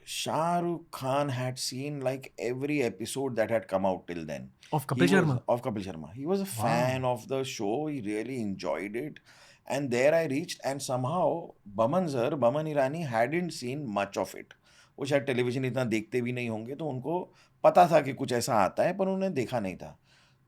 Shah Rukh Khan had seen like every episode that had come out till then. Of He Kapil was Sharma. of Kapil Sharma. He was a fan Wow. of the show. He really enjoyed it. And there I reached, and somehow Baman Irani hadn't seen much of it. वो शायद television इतना देखते भी नहीं होंगे, तो उनको पता था कि कुछ ऐसा आता है, पर उन्होंने देखा नहीं था.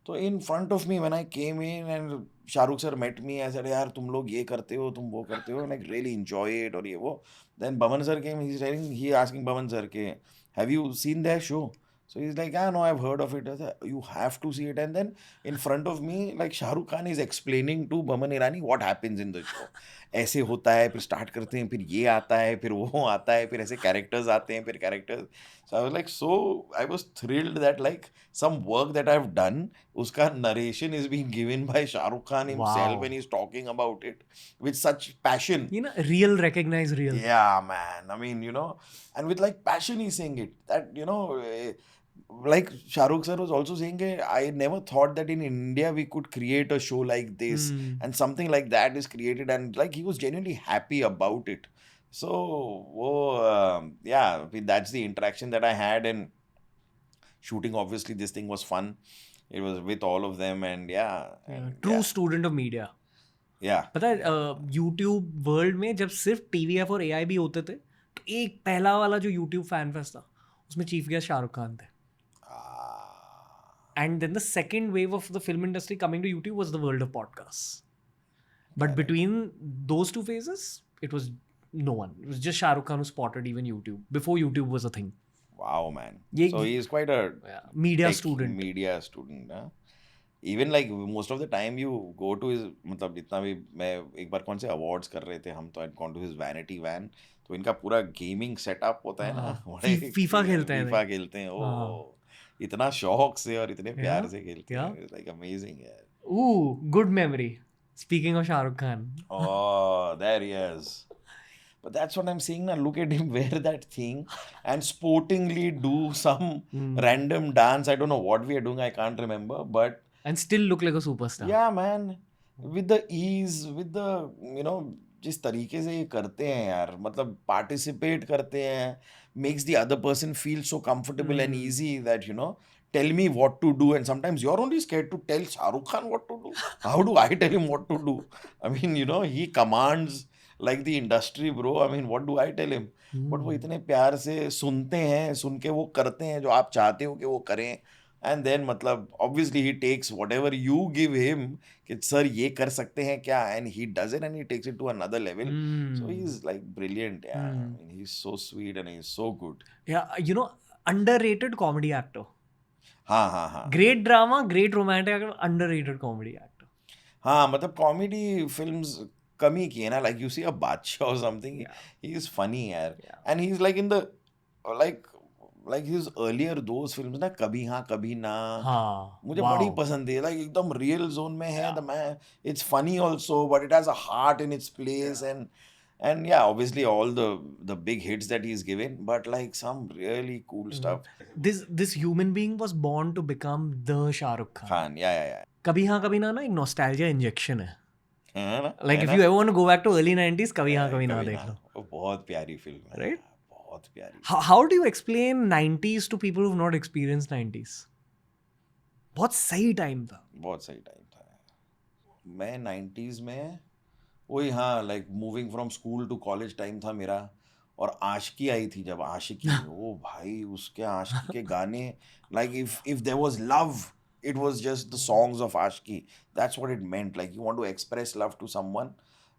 तो in front of me when I came in and Shahrukh sir met me, I said यार तुम लोग ये करते हो, तुम वो करते हो, लाइक रियली एंजॉय इट और ये वो. Then Boman sir came, he is telling, he asking Boman sir के have you seen that show. So he's like, yeah, no, I've heard of it. I said, you have to see it. And then in front of me, like Shah Rukh Khan is explaining to Baman Irani what happens in the show. ऐसे होता है, फिर start करते हैं, फिर ये आता है, फिर वो आता है, फिर ऐसे कैरेक्टर्स आते हैं, फिर characters. So I was like, so I was thrilled that like some work that I've done, uska narration is being given by Shah Rukh Khan himself, and Wow. he's talking about it with such passion. You know, real recognize real. Yeah, man. I mean, and with like passion, he's saying it. That, like Shah Rukh sir was also saying, I never thought that in India we could create a show like this, Hmm. and something like that is created, and like he was genuinely happy about it. So, yeah, I mean, that's the interaction that I had, and shooting, obviously, this thing was fun. It was with all of them, and yeah, Yeah. and True yeah, student of media. yeah. पता है YouTube world में जब सिर्फ TVF और AI भी होते थे, तो एक पहला वाला जो यूट्यूब फैन फेस्ट था, उसमें चीफ गेस्ट शाहरुख खान थे. Ah, And then the second wave of the film industry coming to YouTube was the world of podcasts. But correct. between those two phases, it was no one. It was just Shah Rukh Khan who spotted even YouTube before YouTube was a thing. Wow, man. ये So he is quite a media tech student. media student. Huh? Even like most of the time you go to his, मतलब जितना भी मैं एक बार कौन से awards कर रहे थे हम, तो I'd gone to his vanity van, तो इनका पूरा गेमिंग सेटअप होता है ना, बड़े फीफा खेलते हैं फीफा खेलते हैं. ओ, इतना शौक से और इतने प्यार Yeah, से खेलते yeah. हैं. लाइक अमेजिंग यार. Ooh, good memory. Speaking of Shah Rukh Khan. Oh, there he is. But that's what I'm saying now. Look at him wear that thing and sportingly do some random dance. I don't know what we are doing. I can't remember. But And still look like a superstar. yeah, man. With the ease, with the, जिस तरीके से ये करते हैं यार, मतलब participate करते हैं, makes the other person feel so comfortable and easy that, tell me what to do. And sometimes you're only scared to tell Shah Rukh Khan what to do. How do I tell him what to do? I mean, he commands like the industry, bro. I mean, what do I tell him? But वो इतने प्यार से सुनते हैं, सुन के वो करते हैं जो आप चाहते हो कि वो करें. एंड देन मतलब obviously he takes whatever you give him, कि सर ये कर सकते हैं क्या, and he does it and he takes it to another level. So he's like brilliant. Yeah, I mean, he's so sweet and he's so good. Yeah, underrated comedy actor. हाँ. Great drama, great romantic actor, underrated comedy actor. हाँ, मतलब comedy films कम ही की है ना. Like you see अ बादशाह और something, he is funny यार. And he is like in the like his earlier those films ना, कभी हाँ कभी ना, हाँ, मुझे wow. बड़ी पसंद है. लाइक एकदम रियल जोन में है. The man, it's funny also, but it has a heart in its place. And yeah, obviously all the big hits that he's given, but like some really cool stuff. This human being was born to become the Shah Rukh Khan. Khan, yeah. कभी हाँ कभी ना एक nostalgia injection है. है ना? Like है if ना? you ever want to go back to early 90s, कभी हाँ कभी ना कभी देख ना. लो. वो बहुत प्यारी फिल्म है. Right? बहुत प्यारी. How do you explain 90s to people who've not experienced 90s? बहुत सही टाइम था. बहुत सही टाइम था. मैं 90s में वही, हाँ, like moving from school to college time था मेरा. और आशिकी आई थी जब, आशिकी, ओ भाई, उसके आशिकी के गाने, like if there was love, it was just the songs of Ashki. That's what it meant. Like you want to express love to someone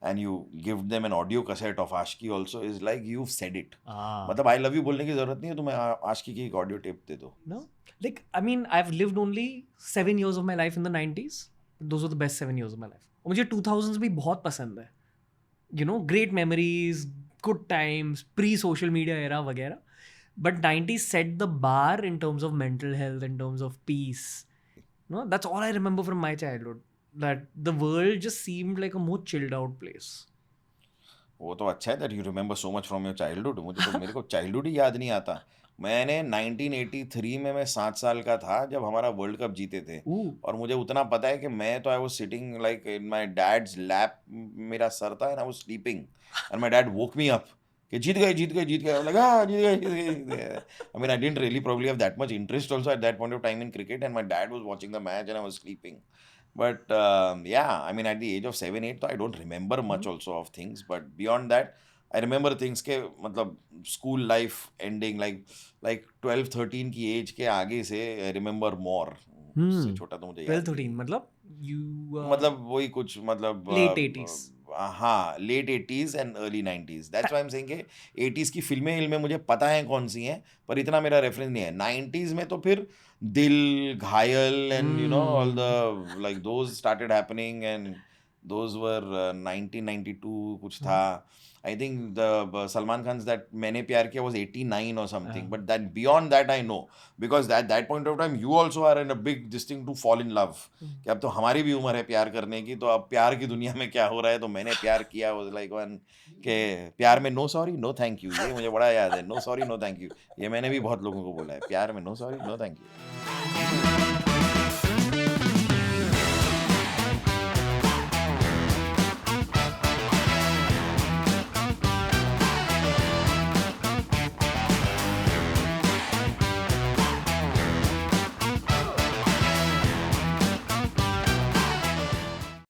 and you give them an audio cassette of Ashki also, is like you've said it. मतलब I love you बोलने की जरूरत नहीं है, तुम्हें आशिकी की एक audio tape दे दो. No? Like, I mean, I've lived only 7 years of my life in the 90s. Those were the best 7 years of my life. और मुझे 2000s भी बहुत पसंद है. Great memories, good times, pre-social media era वगैरह. But 90s set the bar in terms of mental health, in terms of peace. No, that's all I remember from my childhood. That the world just seemed like a more chilled out place. वो तो अच्छा है that you remember so much from your childhood. मेरे को childhood ही याद नहीं आता. मैंने 1983 में, मैं 7 साल का था जब हमारा वर्ल्ड कप जीते थे. और मुझे उतना पता है कि मैं तो I was sitting like in my dad's lap, मेरा सर था, and I was sleeping and my dad woke me up कि जीत गए जीत गए जीत गए, लगा जीत गए जीत गए जीत गए. I mean, I didn't really probably have that much interest also at that point of time in cricket, and my dad was watching the match and I was sleeping. But yeah, I mean, at the age of 7 8, I don't remember much also of things. But beyond that, I remember things के मतलब school life ending like 12 13 की age के आगे से I remember more. उससे छोटा तो मुझे याद 12 नहीं 13 है. मतलब you मतलब वही कुछ मतलब late 80s. हाँ late 80s and early 90s. That's why I am saying कि 80s की फिल्में मुझे पता है कौन सी हैं, पर इतना मेरा रेफरेंस नहीं है. 90s में तो फिर Dil, Ghayal and you know all the like those started happening and those were 1992 कुछ था. I think the Salman Khan that Maine Pyar Kiya was 89 और something. But that beyond that I know because that point of time you also are in a big this thing to fall in love. कि अब तो हमारी भी उम्र है प्यार करने की, तो अब प्यार की दुनिया में क्या हो रहा है. तो मैंने Pyar Kiya was like one के प्यार में no sorry no thank you. ये मुझे बड़ा याद है, no sorry no thank you. ये मैंने भी बहुत लोगों को बोला है, प्यार में no sorry no thank you.